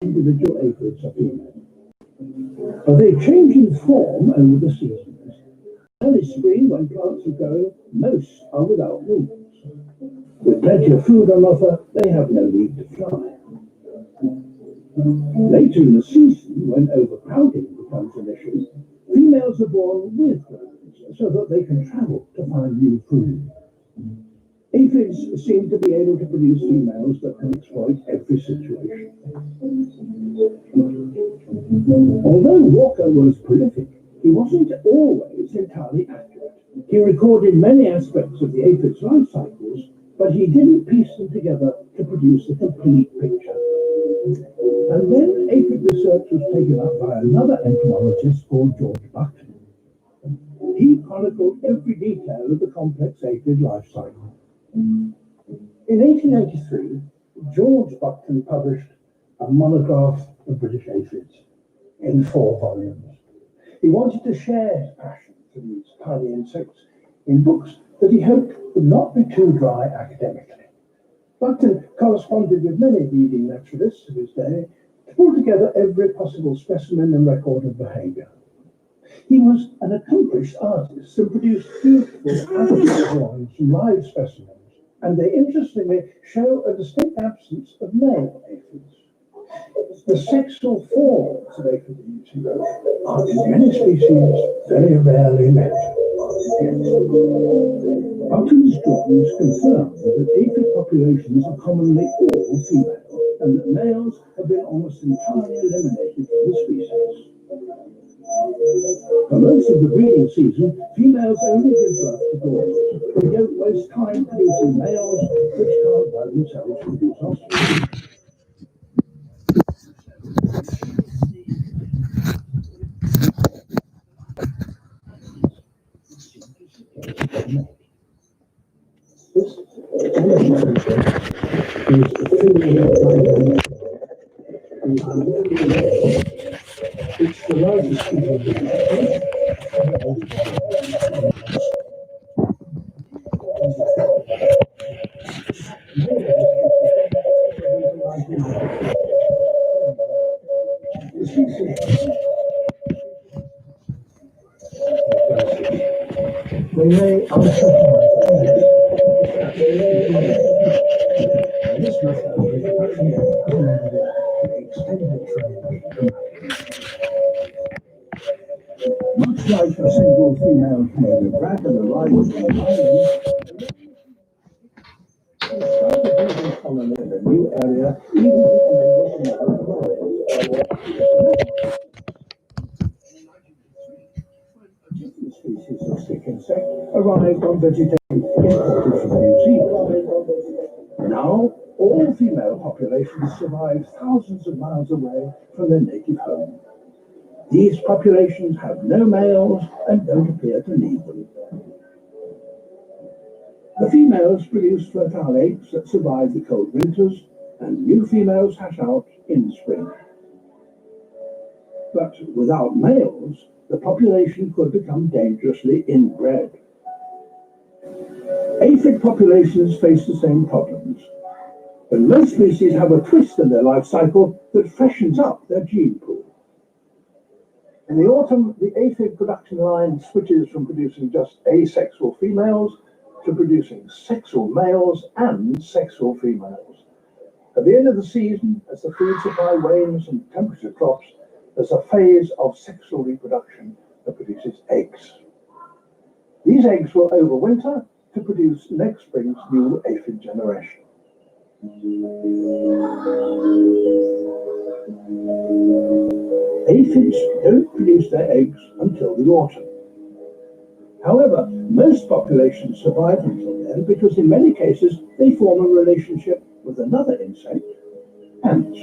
individual aphids are female. But they change in form over the seasons. Early spring, when plants are growing, most are without wings. With plenty of food on offer, they have no need to fly. Later in the season, when overcrowding becomes an issue, females are born with wings so that they can travel to find new food. Aphids seem to be able to produce females that can exploit every situation. Although Walker was prolific, he wasn't always entirely accurate. He recorded many aspects of the aphid's life cycles, but he didn't piece them together to produce a complete picture. And then aphid research was taken up by another entomologist called George Buckton. He chronicled every detail of the complex aphid life cycle. In 1883, George Buckton published a monograph of British aphids in 4 volumes. He wanted to share his passion for these tiny insects in books that he hoped would not be too dry academically. Buckton corresponded with many leading naturalists of his day to pull together every possible specimen and record of behavior. He was an accomplished artist and produced beautiful adult drawings from live specimens, and they interestingly show a distinct absence of male aphids. The sexual forms of aphids are in many species very rarely met. Buckton's drawings confirm that aphid populations are commonly all female, and that males have been almost entirely eliminated from the species. For most of the breeding season, females only give birth to daughters. They don't waste time producing males, which can't by themselves produce offspring. This demonstration is the female diameter. It's the largest species. They lay unfertilized eggs. This method of reproduction has enabled it to extend its range dramatically. Much like a single female Canadian dragon arriving from an island, they start a breeding colony in a new area, even if the different species of stick insect arrived on vegetation imported from New Zealand. Now, all female populations survive thousands of miles away from their native home. These populations have no males and don't appear to need them. The females produce fertile eggs that survive the cold winters, and new females hatch out in spring. But without males, the population could become dangerously inbred. Aphid populations face the same problems, but most species have a twist in their life cycle that freshens up their gene pool. In the autumn, the aphid production line switches from producing just asexual females to producing sexual males and sexual females. At the end of the season, as the food supply wanes and temperature drops, there's a phase of sexual reproduction that produces eggs. These eggs will overwinter to produce next spring's new aphid generation. Aphids don't produce their eggs until the autumn. However, most populations survive until then because in many cases they form a relationship with another insect, ants.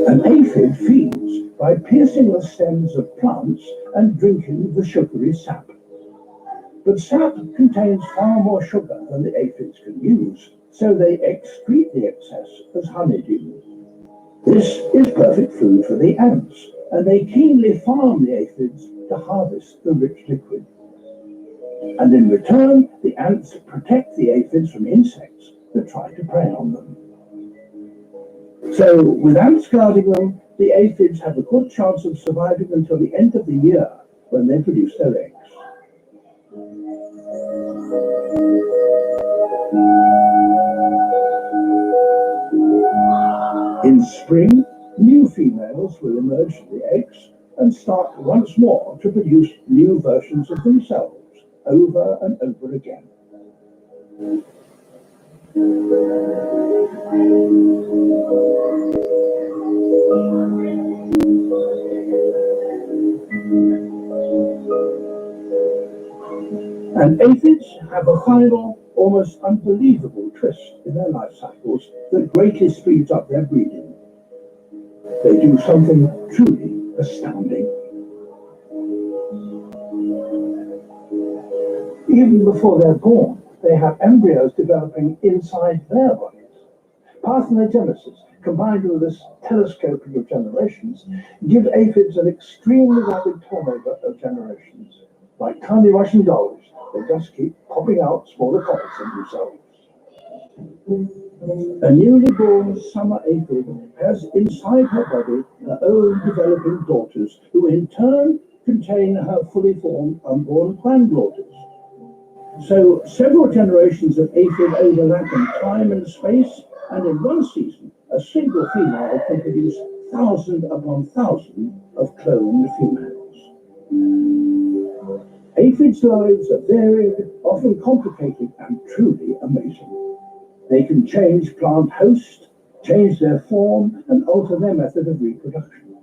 An aphid feeds by piercing the stems of plants and drinking the sugary sap. But sap contains far more sugar than the aphids can use, so they excrete the excess as honeydew. This is perfect food for the ants, and they keenly farm the aphids to harvest the rich liquid. And in return, the ants protect the aphids from insects that try to prey on them. So, without scalding them, the aphids have a good chance of surviving until the end of the year when they produce their eggs. In spring, new females will emerge from the eggs and start once more to produce new versions of themselves over and over again. And aphids have a final, almost unbelievable twist in their life cycles that greatly speeds up their breeding. They do something truly astounding. Even before they're born, they have embryos developing inside their bodies. Parthenogenesis, combined with this telescoping of generations, give aphids an extremely rapid turnover of generations. Like tiny Russian dolls, they just keep popping out smaller copies of themselves. A newly born summer aphid has inside her body her own developing daughters, who in turn contain her fully formed unborn granddaughters. So several generations of aphid overlap in time and space, and in one season, a single female can produce thousand upon thousand of cloned females. Aphids' lives are varied, often complicated, and truly amazing. They can change plant host, change their form, and alter their method of reproduction.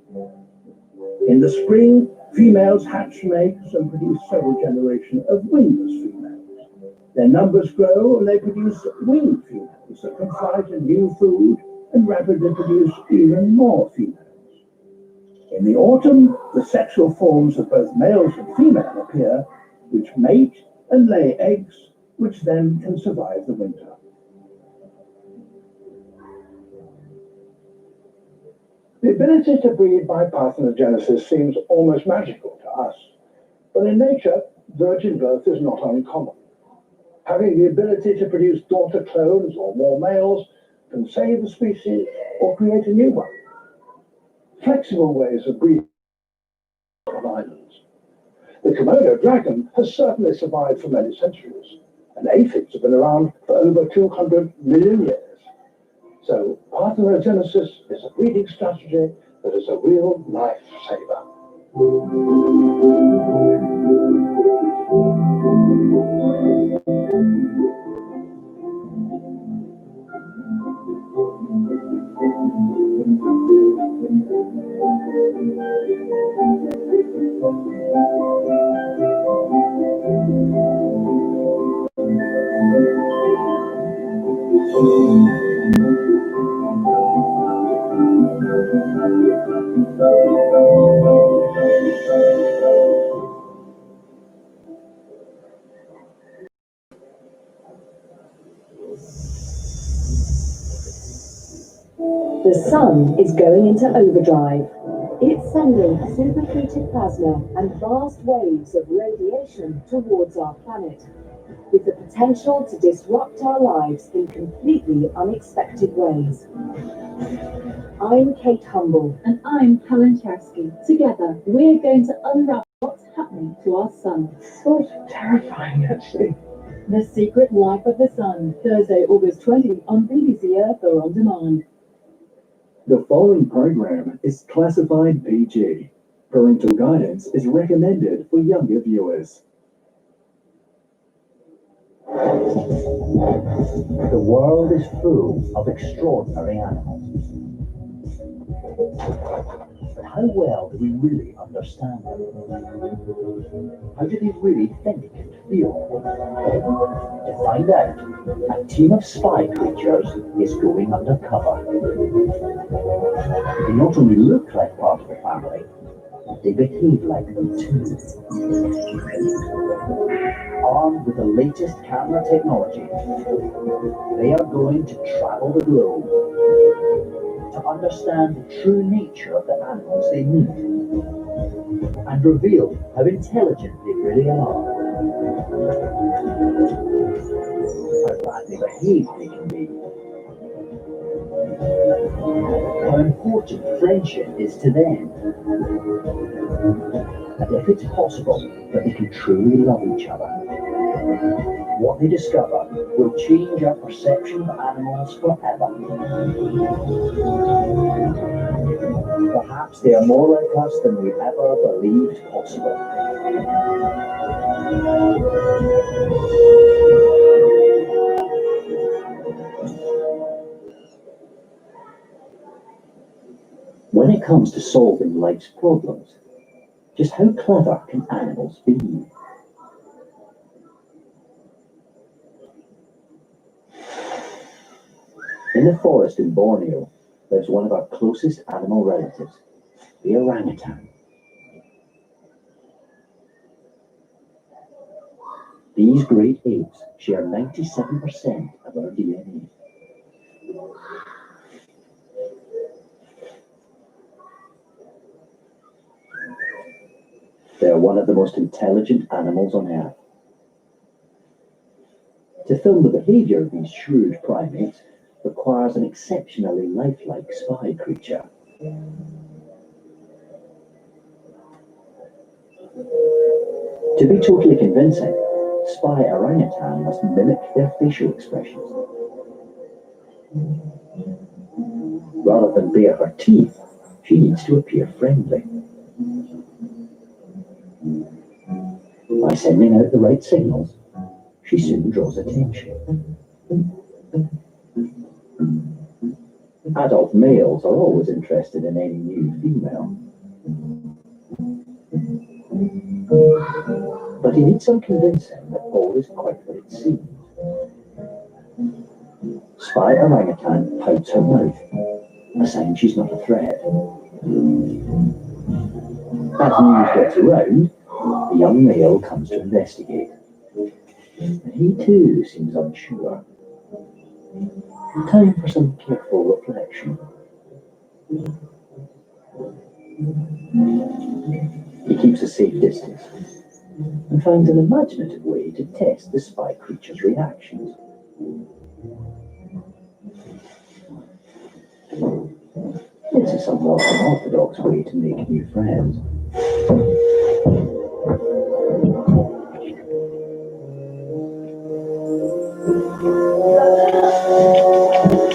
In the spring, females hatch from eggs and produce several generations of wingless females. Their numbers grow and they produce winged females that can fly to new food and rapidly produce even more females. In the autumn, the sexual forms of both males and females appear, which mate and lay eggs, which then can survive the winter. The ability to breed by parthenogenesis seems almost magical to us, but in nature, virgin birth is not uncommon. Having the ability to produce daughter clones or more males can save a species or create a new one. Flexible ways of breeding on islands. The Komodo dragon has certainly survived for many centuries, and aphids have been around for over 200 million years. So parthenogenesis is a breeding strategy that is a real lifesaver. The sun is going into overdrive. It's sending superheated plasma and vast waves of radiation towards our planet, with the potential to disrupt our lives in completely unexpected ways. I'm Kate Humble. And I'm Helen Chersky. Together, we're going to unravel what's happening to our sun. Sort of terrifying, actually. The Secret Life of the Sun, Thursday, August 20 on BBC Earth or on demand. The following program is classified PG. Parental guidance is recommended for younger viewers. The world is full of extraordinary animals. But how well do we really understand them? How do they really think and feel? To find out, a team of spy creatures is going undercover. They not only look like part of the family, they behave like them too. Armed with the latest camera technology, they are going to travel the globe to understand the true nature of the animals they meet and reveal how intelligent they really are, how badly behaved they can be. how important friendship is to them, and if it's possible that they can truly love each other. What they discover will change our perception of animals forever. Perhaps they are more like us than we ever believed possible. When it comes to solving life's problems, just how clever can animals be? In the forest in Borneo, lives one of our closest animal relatives, the orangutan. These great apes share 97% of our DNA. They are one of the most intelligent animals on Earth. To film the behavior of these shrewd primates requires an exceptionally lifelike spy creature. To be totally convincing, spy orangutan must mimic their facial expressions. Rather than bare her teeth, she needs to appear friendly. By sending out the right signals, she soon draws attention. Adult males are always interested in any new female. But he needs some convincing that all is quite what it seems. Spy orangutan pouts her mouth, a sign she's not a threat. As news gets around, the young male comes to investigate. He too seems unsure. Time for some careful reflection. He keeps a safe distance and finds an imaginative way to test the spy creature's reactions. It's a somewhat unorthodox way to make new friends.